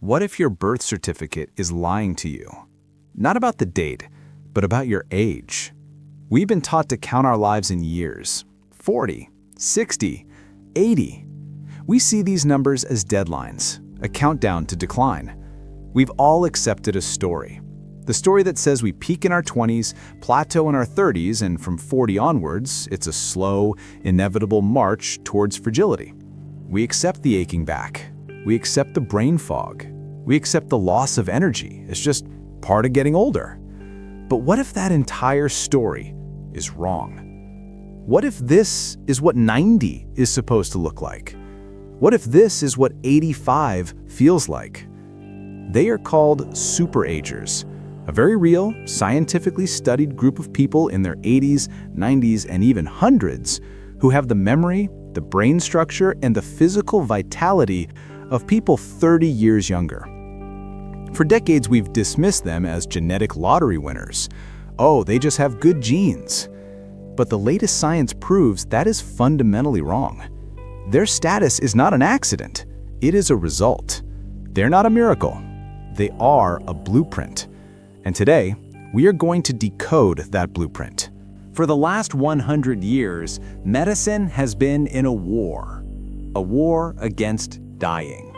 What if your birth certificate is lying to you? Not about the date, but about your age. We've been taught to count our lives in years, 40, 60, 80. We see these numbers as deadlines, a countdown to decline. We've all accepted a story. The story that says we peak in our 20s, plateau in our 30s, and from 40 onwards, it's a slow, inevitable march towards fragility. We accept the aching back. We accept the brain fog. We accept the loss of energy. It's just part of getting older. But what if that entire story is wrong? What if this is what 90 is supposed to look like? What if this is what 85 feels like? They are called Super-Agers, a very real, scientifically studied group of people in their 80s, 90s, and even hundreds who have the memory, the brain structure, and the physical vitality of people 30 years younger. For decades, we've dismissed them as genetic lottery winners. Oh, they just have good genes. But the latest science proves that is fundamentally wrong. Their status is not an accident. It is a result. They're not a miracle. They are a blueprint. And today, we are going to decode that blueprint. For the last 100 years, medicine has been in a war against dying.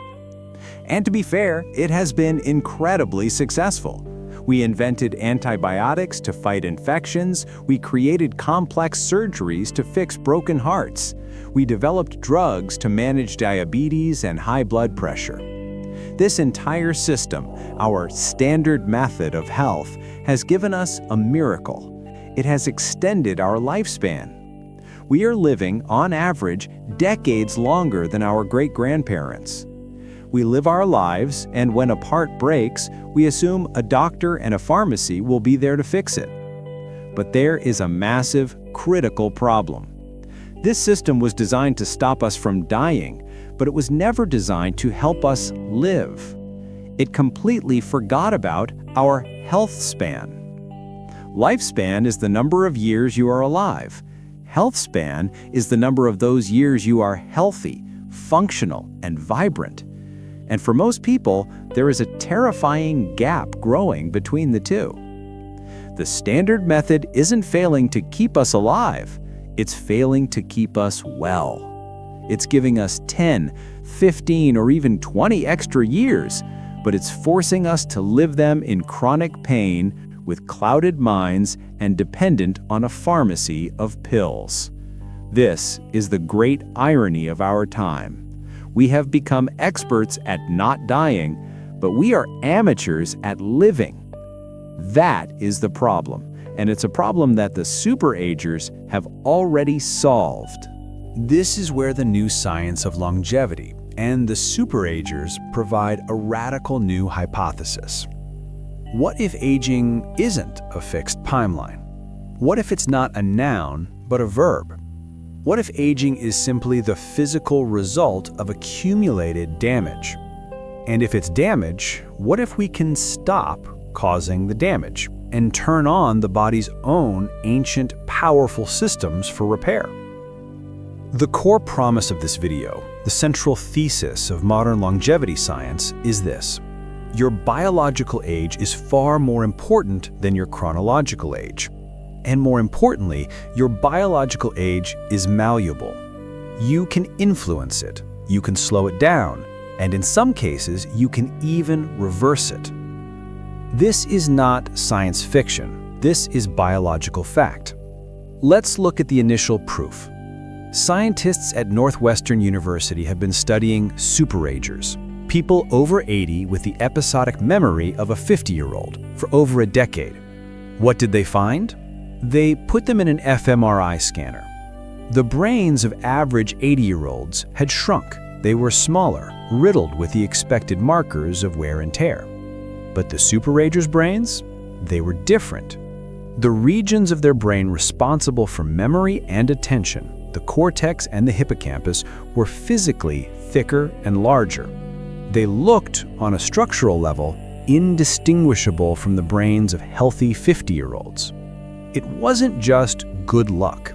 And to be fair, it has been incredibly successful. We invented antibiotics to fight infections. We created complex surgeries to fix broken hearts. We developed drugs to manage diabetes and high blood pressure. This entire system, our standard method of health, has given us a miracle. It has extended our lifespan. We are living, on average, decades longer than our great-grandparents. We live our lives, and when a part breaks, we assume a doctor and a pharmacy will be there to fix it. But there is a massive, critical problem. This system was designed to stop us from dying, but it was never designed to help us live. It completely forgot about our health span. Lifespan is the number of years you are alive. Health span is the number of those years you are healthy, functional, and vibrant. And for most people, there is a terrifying gap growing between the two. The standard method isn't failing to keep us alive. It's failing to keep us well. It's giving us 10, 15, or even 20 extra years, but it's forcing us to live them in chronic pain with clouded minds and dependent on a pharmacy of pills. This is the great irony of our time. We have become experts at not dying, but we are amateurs at living. That is the problem, and it's a problem that the Super-Agers have already solved. This is where the new science of longevity and the Super-Agers provide a radical new hypothesis. What if aging isn't a fixed timeline? What if it's not a noun, but a verb? What if aging is simply the physical result of accumulated damage? And if it's damage, what if we can stop causing the damage and turn on the body's own ancient, powerful systems for repair? The core promise of this video, the central thesis of modern longevity science, is this. Your biological age is far more important than your chronological age. And more importantly, your biological age is malleable. You can influence it, you can slow it down, and in some cases, you can even reverse it. This is not science fiction. This is biological fact. Let's look at the initial proof. Scientists at Northwestern University have been studying Super-Agers, people over 80 with the episodic memory of a 50-year-old, for over a decade. What did they find? They put them in an fMRI scanner. The brains of average 80-year-olds had shrunk. They were smaller, riddled with the expected markers of wear and tear. But the Super-Agers' brains? They were different. The regions of their brain responsible for memory and attention, the cortex and the hippocampus, were physically thicker and larger. They looked, on a structural level, indistinguishable from the brains of healthy 50-year-olds. It wasn't just good luck.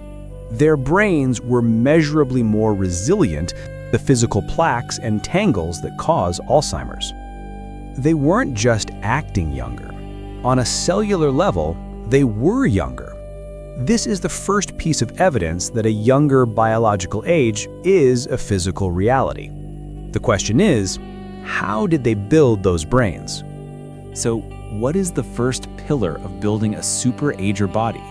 Their brains were measurably more resilient to the physical plaques and tangles that cause Alzheimer's. they weren't just acting younger. On a cellular level, they were younger. This is the first piece of evidence that a younger biological age is a physical reality. The question is, how did they build those brains? So, what is the first pillar of building a super-ager body?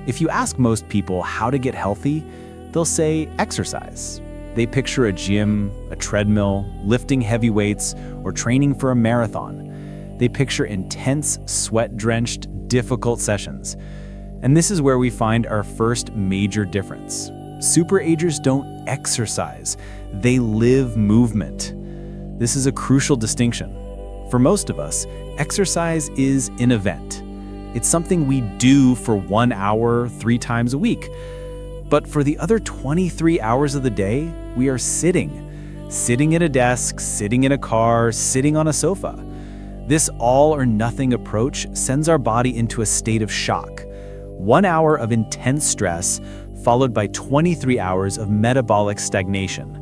If you ask most people how to get healthy, they'll say exercise. They picture a gym, a treadmill, lifting heavy weights, or training for a marathon. They picture intense, sweat-drenched, difficult sessions. And this is where we find our first major difference. Super-agers don't exercise, they live movement. This is a crucial distinction. For most of us, exercise is an event. It's something we do for 1 hour, 3 times a week. But for the other 23 hours of the day, we are sitting at a desk, sitting in a car, sitting on a sofa. This all-or-nothing approach sends our body into a state of shock. 1 hour of intense stress, followed by 23 hours of metabolic stagnation.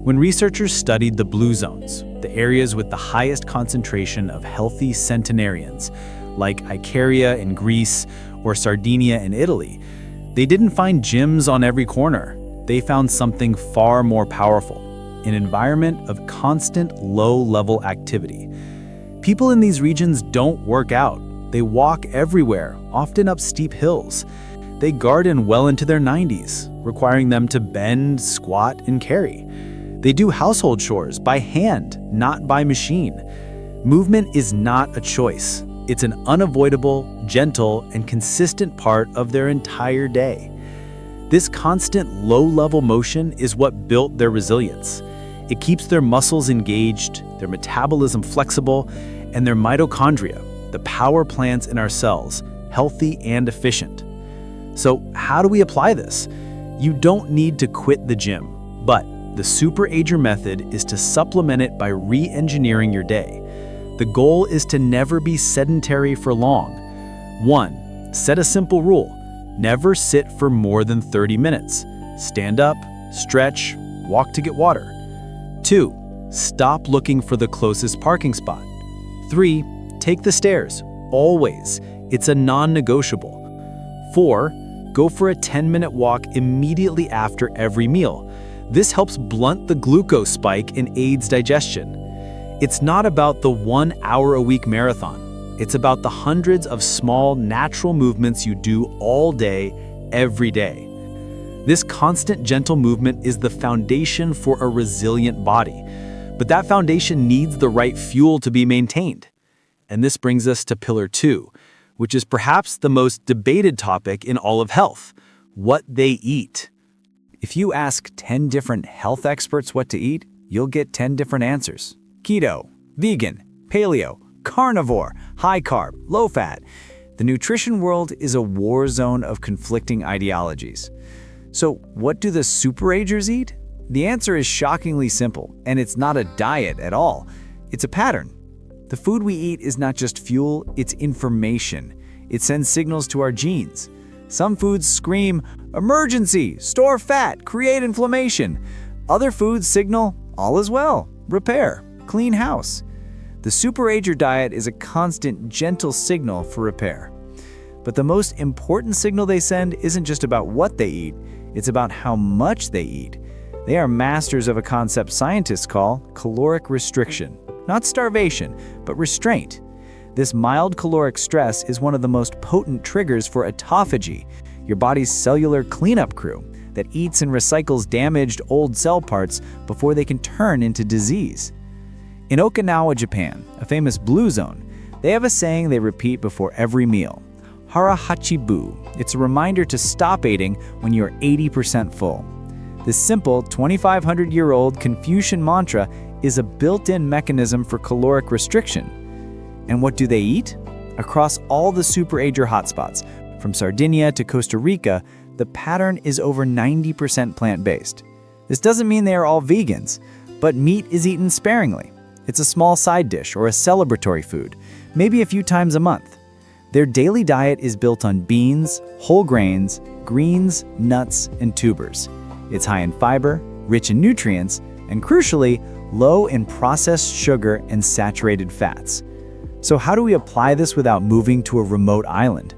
When researchers studied the blue zones, the areas with the highest concentration of healthy centenarians, like Icaria in Greece or Sardinia in Italy, they didn't find gyms on every corner. They found something far more powerful, an environment of constant low-level activity. People in these regions don't work out. They walk everywhere, often up steep hills. They garden well into their 90s, requiring them to bend, squat, and carry. They do household chores by hand, not by machine. Movement is not a choice. It's an unavoidable, gentle, and consistent part of their entire day. This constant low-level motion is what built their resilience. It keeps their muscles engaged, their metabolism flexible, and their mitochondria, the power plants in our cells, healthy and efficient. So how do we apply this? You don't need to quit the gym, but the Super-Ager method is to supplement it by re-engineering your day. The goal is to never be sedentary for long. 1. Set a simple rule. Never sit for more than 30 minutes. Stand up, stretch, walk to get water. 2. Stop looking for the closest parking spot. 3. Take the stairs, always. It's a non-negotiable. 4. Go for a 10-minute walk immediately after every meal. This helps blunt the glucose spike and aids digestion. It's not about the 1 hour a week marathon. It's about the hundreds of small, natural movements you do all day, every day. This constant, gentle movement is the foundation for a resilient body. But that foundation needs the right fuel to be maintained. And this brings us to pillar 2, which is perhaps the most debated topic in all of health: what they eat. If you ask 10 different health experts what to eat, you'll get 10 different answers. Keto, vegan, paleo, carnivore, high carb, low fat. The nutrition world is a war zone of conflicting ideologies. So what do the Super-Agers eat? The answer is shockingly simple, and it's not a diet at all. It's a pattern. The food we eat is not just fuel, it's information. It sends signals to our genes. Some foods scream, emergency, store fat, create inflammation. Other foods signal, all is well, repair, clean house. The Super-Ager diet is a constant, gentle signal for repair. But the most important signal they send isn't just about what they eat, it's about how much they eat. They are masters of a concept scientists call caloric restriction. Not starvation, but restraint. This mild caloric stress is one of the most potent triggers for autophagy, your body's cellular cleanup crew that eats and recycles damaged old cell parts before they can turn into disease. In Okinawa, Japan, a famous blue zone, they have a saying they repeat before every meal: Hara Hachi Bu. It's a reminder to stop eating when you're 80% full. This simple 2,500-year-old Confucian mantra is a built-in mechanism for caloric restriction. And what do they eat? Across all the Super-Ager hotspots, from Sardinia to Costa Rica, the pattern is over 90% plant-based. This doesn't mean they are all vegans, but meat is eaten sparingly. It's a small side dish or a celebratory food, maybe a few times a month. Their daily diet is built on beans, whole grains, greens, nuts, and tubers. It's high in fiber, rich in nutrients, and crucially, low in processed sugar and saturated fats. So how do we apply this without moving to a remote island?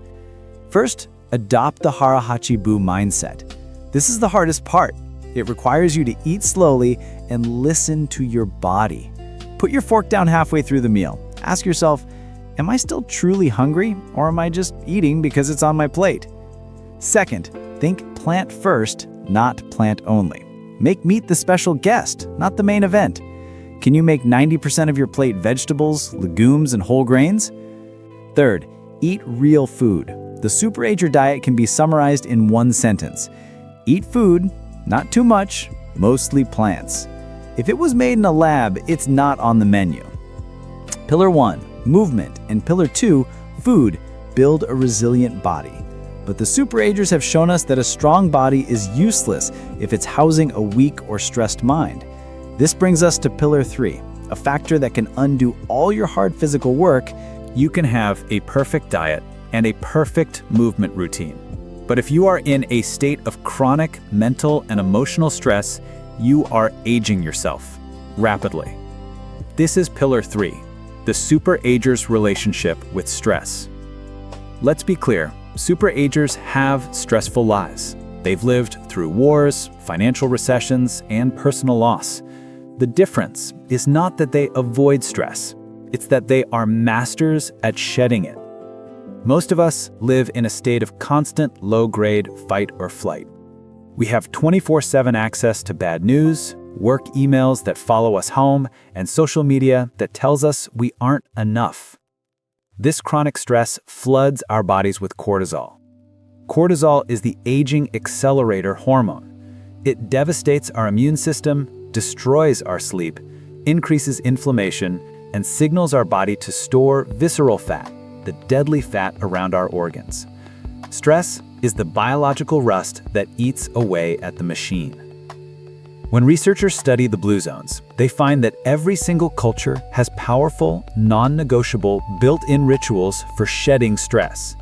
First, adopt the Hara Hachi Bu mindset. This is the hardest part. It requires you to eat slowly and listen to your body. Put your fork down halfway through the meal. Ask yourself, am I still truly hungry, or am I just eating because it's on my plate? Second, think plant first, not plant only. Make meat the special guest, not the main event. Can you make 90% of your plate vegetables, legumes, and whole grains? Third, eat real food. The Super-Ager diet can be summarized in one sentence. Eat food, not too much, mostly plants. If it was made in a lab, it's not on the menu. Pillar 1, movement, and Pillar 2, food, build a resilient body. But the Super-Agers have shown us that a strong body is useless if it's housing a weak or stressed mind. This brings us to Pillar 3, a factor that can undo all your hard physical work. You can have a perfect diet and a perfect movement routine. But if you are in a state of chronic mental and emotional stress, you are aging yourself rapidly. This is Pillar 3, the Super-Agers relationship with stress. Let's be clear, Super-Agers have stressful lives. They've lived through wars, financial recessions, and personal loss. The difference is not that they avoid stress, it's that they are masters at shedding it. Most of us live in a state of constant low-grade fight or flight. We have 24/7 access to bad news, work emails that follow us home, and social media that tells us we aren't enough. This chronic stress floods our bodies with cortisol. Cortisol is the aging accelerator hormone. It devastates our immune system, destroys our sleep, increases inflammation, and signals our body to store visceral fat, the deadly fat around our organs. Stress is the biological rust that eats away at the machine. When researchers study the blue zones, they find that every single culture has powerful, non-negotiable, built-in rituals for shedding stress.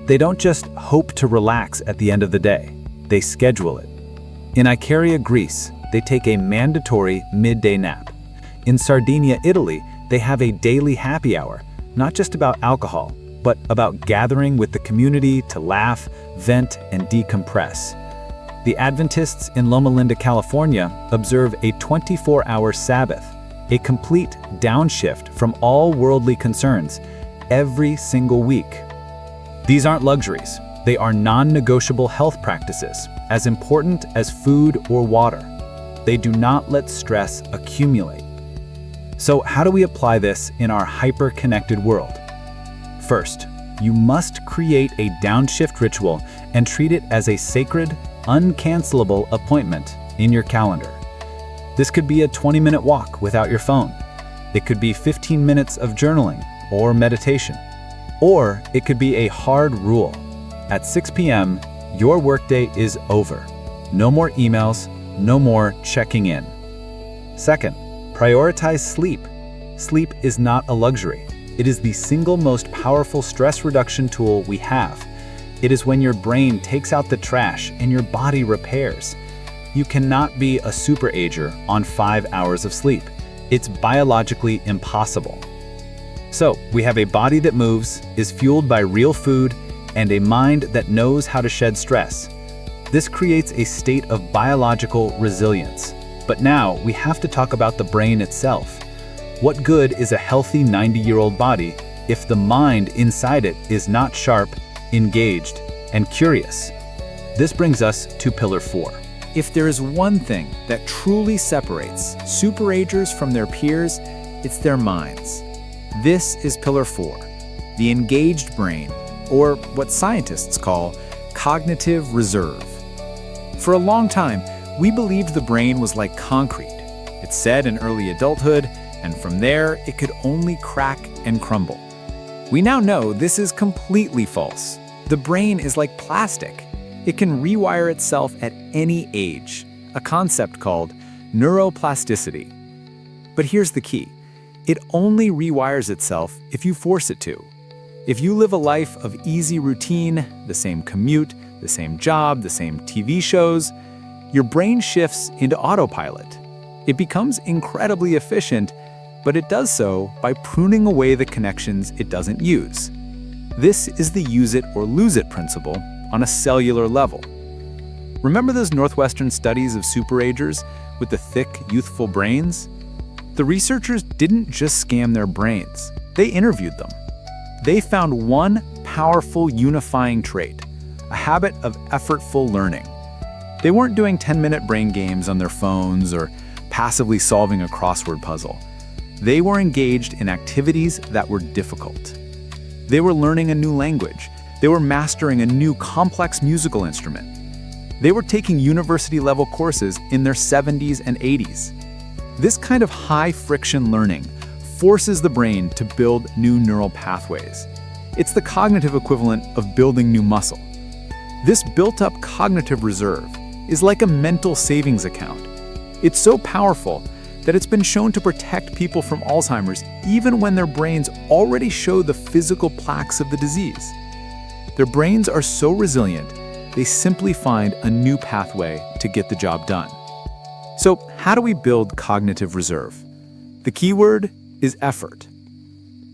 They don't just hope to relax at the end of the day, they schedule it. In Icaria, Greece, they take a mandatory midday nap. In Sardinia, Italy, they have a daily happy hour, not just about alcohol, but about gathering with the community to laugh, vent, and decompress. The Adventists in Loma Linda, California, observe a 24-hour Sabbath, a complete downshift from all worldly concerns, every single week. These aren't luxuries. They are non-negotiable health practices, as important as food or water. They do not let stress accumulate. So how do we apply this in our hyper-connected world? First, you must create a downshift ritual and treat it as a sacred, uncancelable appointment in your calendar. This could be a 20-minute walk without your phone. It could be 15 minutes of journaling or meditation. Or it could be a hard rule. At 6 p.m., your workday is over. No more emails, no more checking in. Second, prioritize sleep. Sleep is not a luxury. It is the single most powerful stress reduction tool we have. It is when your brain takes out the trash and your body repairs. You cannot be a super-ager on 5 hours of sleep. It's biologically impossible. So, we have a body that moves, is fueled by real food, and a mind that knows how to shed stress. This creates a state of biological resilience. But now, we have to talk about the brain itself. What good is a healthy 90-year-old body if the mind inside it is not sharp, engaged, and curious? This brings us to Pillar 4. If there is one thing that truly separates super-agers from their peers, it's their minds. This is Pillar 4, the engaged brain, or what scientists call cognitive reserve. For a long time, we believed the brain was like concrete. It said in early adulthood, and from there, it could only crack and crumble. We now know this is completely false. The brain is like plastic. It can rewire itself at any age, a concept called neuroplasticity. But here's the key. It only rewires itself if you force it to. If you live a life of easy routine, the same commute, the same job, the same TV shows, your brain shifts into autopilot. It becomes incredibly efficient, but it does so by pruning away the connections it doesn't use. This is the use it or lose it principle on a cellular level. Remember those Northwestern studies of super-agers with the thick, youthful brains? The researchers didn't just scan their brains, they interviewed them. They found one powerful unifying trait, a habit of effortful learning. They weren't doing 10-minute brain games on their phones or passively solving a crossword puzzle. They were engaged in activities that were difficult. They were learning a new language. They were mastering a new complex musical instrument. They were taking university-level courses in their 70s and 80s. This kind of high-friction learning forces the brain to build new neural pathways. It's the cognitive equivalent of building new muscle. This built-up cognitive reserve is like a mental savings account. It's so powerful that it's been shown to protect people from Alzheimer's even when their brains already show the physical plaques of the disease. Their brains are so resilient, they simply find a new pathway to get the job done. So, how do we build cognitive reserve? The key word is effort.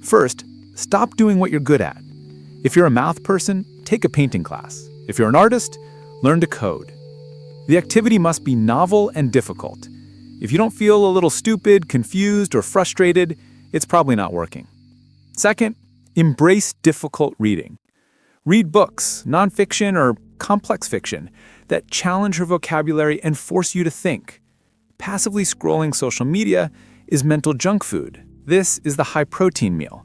First, stop doing what you're good at. If you're a math person, take a painting class. If you're an artist, learn to code. The activity must be novel and difficult. If you don't feel a little stupid, confused, or frustrated, it's probably not working. Second, embrace difficult reading. Read books, nonfiction or complex fiction, that challenge your vocabulary and force you to think. Passively scrolling social media is mental junk food. This is the high-protein meal.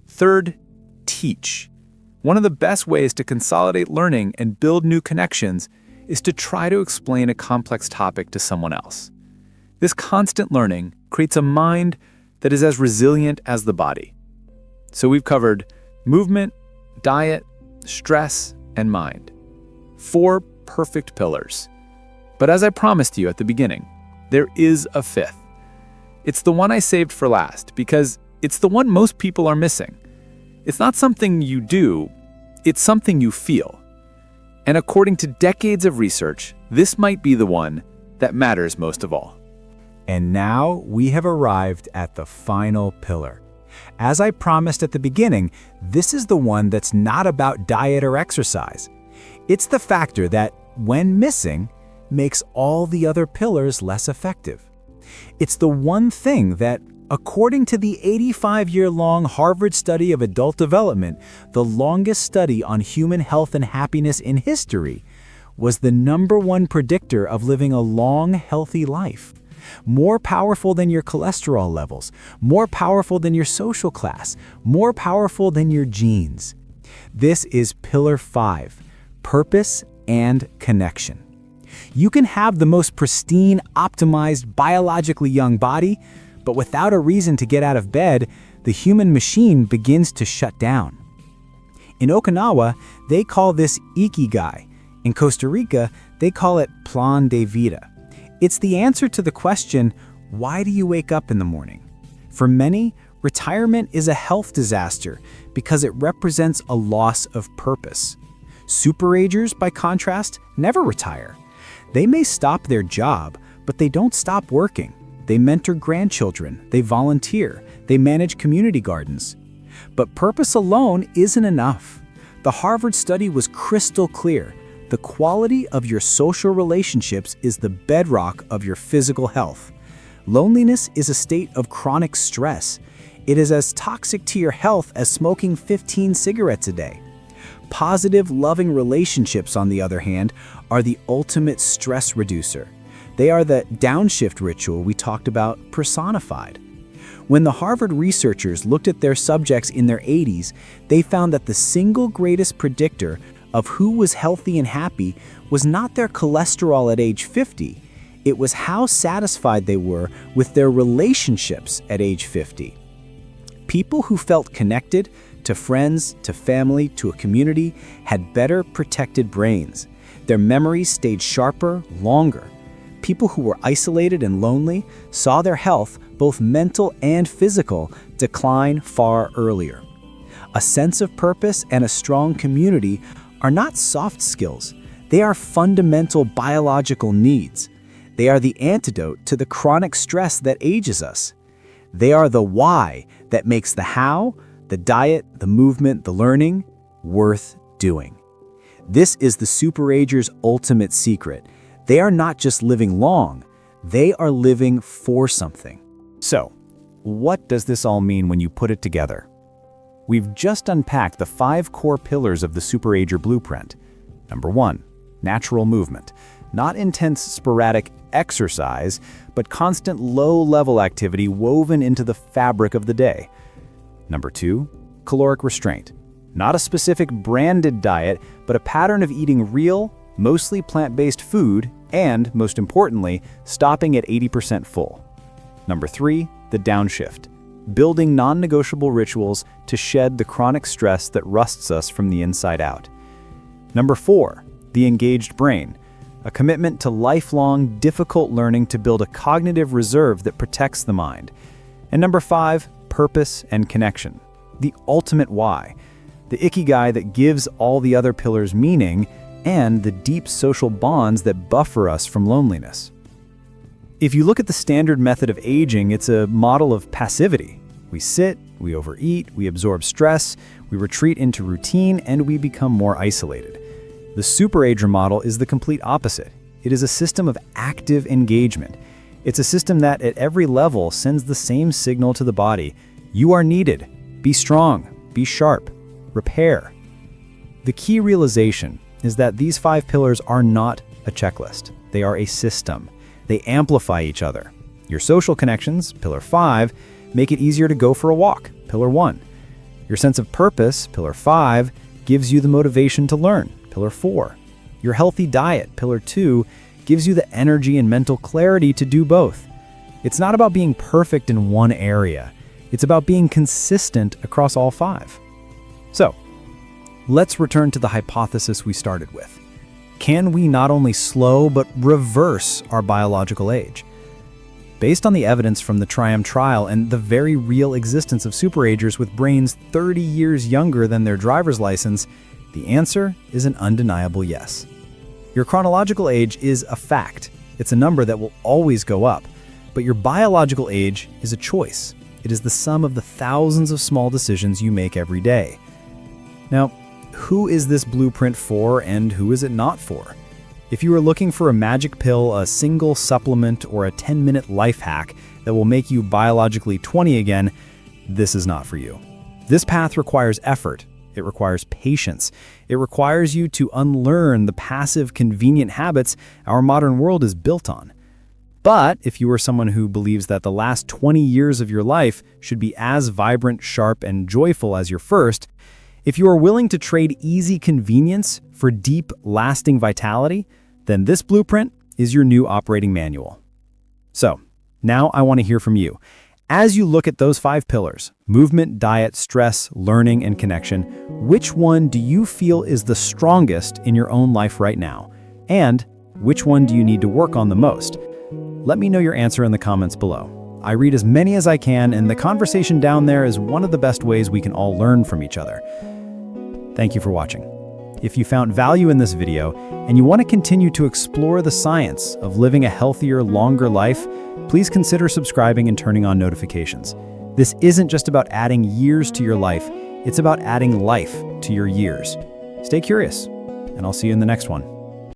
Third, teach. One of the best ways to consolidate learning and build new connections is to try to explain a complex topic to someone else. This constant learning creates a mind that is as resilient as the body. So we've covered movement, diet, stress, and mind. 4 perfect pillars. But as I promised you at the beginning, there is a 5th. It's the one I saved for last because it's the one most people are missing. It's not something you do, it's something you feel. And according to decades of research, this might be the one that matters most of all. And now we have arrived at the final pillar. As I promised at the beginning, this is the one that's not about diet or exercise. It's the factor that, when missing, makes all the other pillars less effective. It's the one thing that, according to the 85-year-long Harvard study of adult development, the longest study on human health and happiness in history, was the #1 predictor of living a long, healthy life. More powerful than your cholesterol levels, more powerful than your social class, more powerful than your genes. This is Pillar 5, purpose and connection. You can have the most pristine, optimized, biologically young body, but without a reason to get out of bed, the human machine begins to shut down. In Okinawa, they call this ikigai. In Costa Rica, they call it plan de vida. It's the answer to the question, why do you wake up in the morning? For many, retirement is a health disaster because it represents a loss of purpose. Super-Agers, by contrast, never retire. They may stop their job, but they don't stop working. They mentor grandchildren, they volunteer, they manage community gardens. But purpose alone isn't enough. The Harvard study was crystal clear. The quality of your social relationships is the bedrock of your physical health. Loneliness is a state of chronic stress. It is as toxic to your health as smoking 15 cigarettes a day. Positive, loving relationships, on the other hand, are the ultimate stress reducer. They are the downshift ritual we talked about personified. When the Harvard researchers looked at their subjects in their 80s, they found that the single greatest predictor of who was healthy and happy was not their cholesterol at age 50. It was how satisfied they were with their relationships at age 50. People who felt connected to friends, to family, to a community had better protected brains. Their memories stayed sharper, longer. People who were isolated and lonely saw their health, both mental and physical, decline far earlier. A sense of purpose and a strong community are not soft skills. They are fundamental biological needs. They are the antidote to the chronic stress that ages us. They are the why that makes the how, the diet, the movement, the learning, worth doing. This is the Super-Agers' ultimate secret. They are not just living long, they are living for something. So, what does this all mean when you put it together? We've just unpacked the 5 core pillars of the Super-Ager Blueprint. Number 1, natural movement. Not intense, sporadic exercise, but constant low-level activity woven into the fabric of the day. Number 2, caloric restraint. Not a specific branded diet, but a pattern of eating real, mostly plant-based food and, most importantly, stopping at 80% full. Number 3, the downshift. Building non-negotiable rituals to shed the chronic stress that rusts us from the inside out. Number 4, the engaged brain. A commitment to lifelong, difficult learning to build a cognitive reserve that protects the mind. And number 5, purpose and connection. The ultimate why. The ikigai that gives all the other pillars meaning, and the deep social bonds that buffer us from loneliness. If you look at the standard method of aging, it's a model of passivity. We sit, we overeat, we absorb stress, we retreat into routine, and we become more isolated. The Super-Ager model is the complete opposite. It is a system of active engagement. It's a system that, at every level, sends the same signal to the body. You are needed. Be strong. Be sharp. Repair. The key realization is that these 5 pillars are not a checklist. They are a system. They amplify each other. Your social connections, pillar 5, make it easier to go for a walk, pillar 1. Your sense of purpose, pillar 5, gives you the motivation to learn, pillar 4. Your healthy diet, pillar 2, gives you the energy and mental clarity to do both. It's not about being perfect in one area. It's about being consistent across all 5. So, let's return to the hypothesis we started with. Can we not only slow but reverse our biological age? Based on the evidence from the Triumph trial and the very real existence of Super-Agers with brains 30 years younger than their driver's license, the answer is an undeniable yes. Your chronological age is a fact. It's a number that will always go up. But your biological age is a choice. It is the sum of the thousands of small decisions you make every day. Now, who is this blueprint for and who is it not for? If you are looking for a magic pill, a single supplement, or a 10-minute life hack that will make you biologically 20 again, this is not for you. This path requires effort. It requires patience. It requires you to unlearn the passive, convenient habits our modern world is built on. But if you are someone who believes that the last 20 years of your life should be as vibrant, sharp, and joyful as your first, if you are willing to trade easy convenience for deep, lasting vitality, then this blueprint is your new operating manual. So, now I want to hear from you. As you look at those 5 pillars, movement, diet, stress, learning, and connection, which one do you feel is the strongest in your own life right now? And which one do you need to work on the most? Let me know your answer in the comments below. I read as many as I can, and the conversation down there is one of the best ways we can all learn from each other. Thank you for watching. If you found value in this video and you want to continue to explore the science of living a healthier, longer life, please consider subscribing and turning on notifications. This isn't just about adding years to your life, it's about adding life to your years. Stay curious, and I'll see you in the next one.